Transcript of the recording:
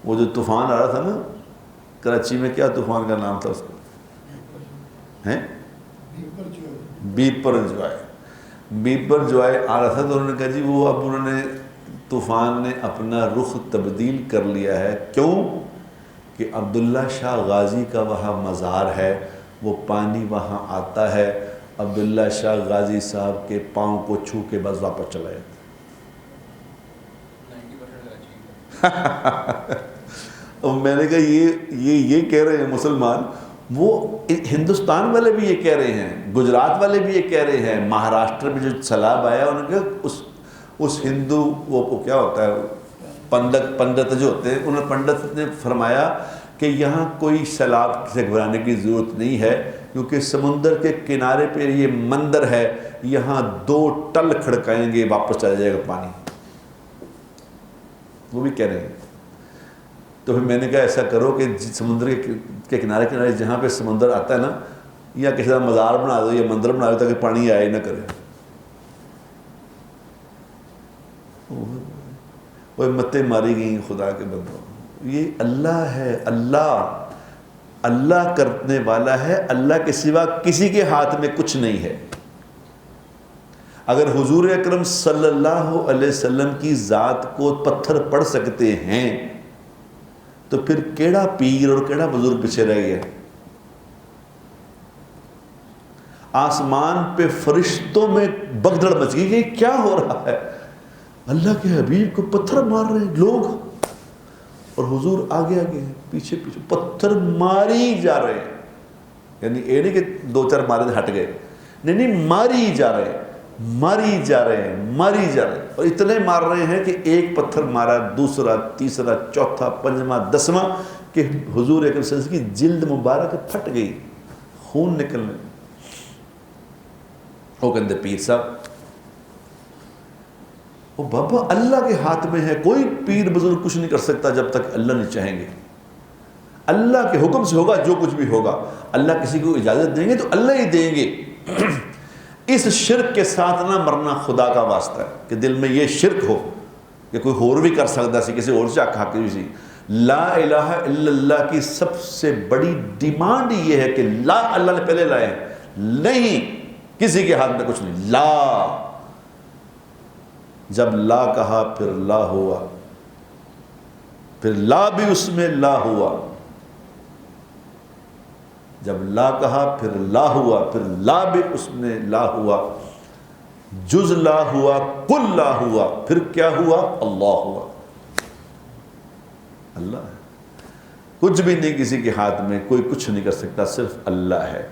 وہ جو طوفان آ رہا تھا نا کراچی میں، کیا طوفان کا نام تھا اس کا؟ ہیں بیپر جوائے، بیپر جوائے آ رہا تھا تو انہوں نے کہا جی وہ اب انہوں نے طوفان نے اپنا رخ تبدیل کر لیا ہے. کیوں؟ کہ عبداللہ شاہ غازی کا وہاں مزار ہے، وہ پانی وہاں آتا ہے، عبداللہ شاہ غازی صاحب کے پاؤں کو چھو کے بس واپس چلا جاتا. اور میں نے کہا یہ کہہ رہے ہیں مسلمان، وہ ہندوستان والے بھی یہ کہہ رہے ہیں، گجرات والے بھی یہ کہہ رہے ہیں، مہاراشٹر میں جو سیلاب آیا انہوں نے کہا اس ہندو وہ کیا ہوتا ہے پنڈت جو ہوتے ہیں، انہوں نے پنڈت نے فرمایا کہ یہاں کوئی سیلاب سے گھبرانے کی ضرورت نہیں ہے، کیونکہ سمندر کے کنارے پہ یہ مندر ہے، یہاں 2 ٹل کھڑکائیں گے واپس چلا جائے گا پانی. وہ بھی کہہ رہے ہیں. تو پھر میں نے کہا ایسا کرو کہ سمندر کے کنارے کنارے جہاں پہ سمندر آتا ہے نا، یا کسی طرح مزار بنا دو یا مندر بنا دو تاکہ پانی آئے نہ کرے. وہ متیں ماری گئیں خدا کے بندوں. یہ اللہ ہے، اللہ کرنے والا ہے، اللہ کے سوا کسی کے ہاتھ میں کچھ نہیں ہے. اگر حضور اکرم صلی اللہ علیہ وسلم کی ذات کو پتھر پڑھ سکتے ہیں تو پھر کیڑا پیر اور کیڑا بزرگ پیچھے رہ گیا؟ آسمان پہ فرشتوں میں بگدڑ مچ گئی کہ کیا ہو رہا ہے، اللہ کے حبیب کو پتھر مار رہے ہیں لوگ، اور حضور آگے آگے ہیں، پیچھے پیچھے پتھر ماری جا رہے ہیں. یعنی یہ نہیں کہ 2-4 مارے ہٹ گئے، نہیں، ماری جا رہے ہیں، ماری جا رہے ہیں، ماری جا رہے ہیں. اور اتنے مار رہے ہیں کہ ایک پتھر مارا، دوسرا، تیسرا، چوتھا، 5واں، 10واں، کہ حضور اکرم صلی اللہ علیہ وسلم کی جلد مبارک پھٹ گئی، خون نکلنے. وہ کہتے پیر صاحب، وہ بابا اللہ کے ہاتھ میں ہے، کوئی پیر بزرگ کچھ نہیں کر سکتا جب تک اللہ نہیں چاہیں گے. اللہ کے حکم سے ہوگا جو کچھ بھی ہوگا. اللہ کسی کو اجازت دیں گے تو اللہ ہی دیں گے. اس شرک کے ساتھ نہ مرنا خدا کا واسطہ ہے کہ دل میں یہ شرک ہو کہ کوئی اور بھی کر سکتا سی، کسی اور سے آکھا کی سی. لا الہ الا اللہ کی سب سے بڑی ڈیمانڈ یہ ہے کہ لا اللہ نے پہلے لائے، نہیں کسی کے ہاتھ میں کچھ نہیں. لا، جب لا کہا پھر لا ہوا، پھر لا بھی اس میں لا ہوا. جب لا کہا پھر لا ہوا، پھر لا بھی اس میں لا ہوا. جز لا ہوا، کل لا ہوا، پھر کیا ہوا؟ اللہ ہوا. اللہ ہے، کچھ بھی نہیں کسی کے ہاتھ میں، کوئی کچھ نہیں کر سکتا، صرف اللہ ہے.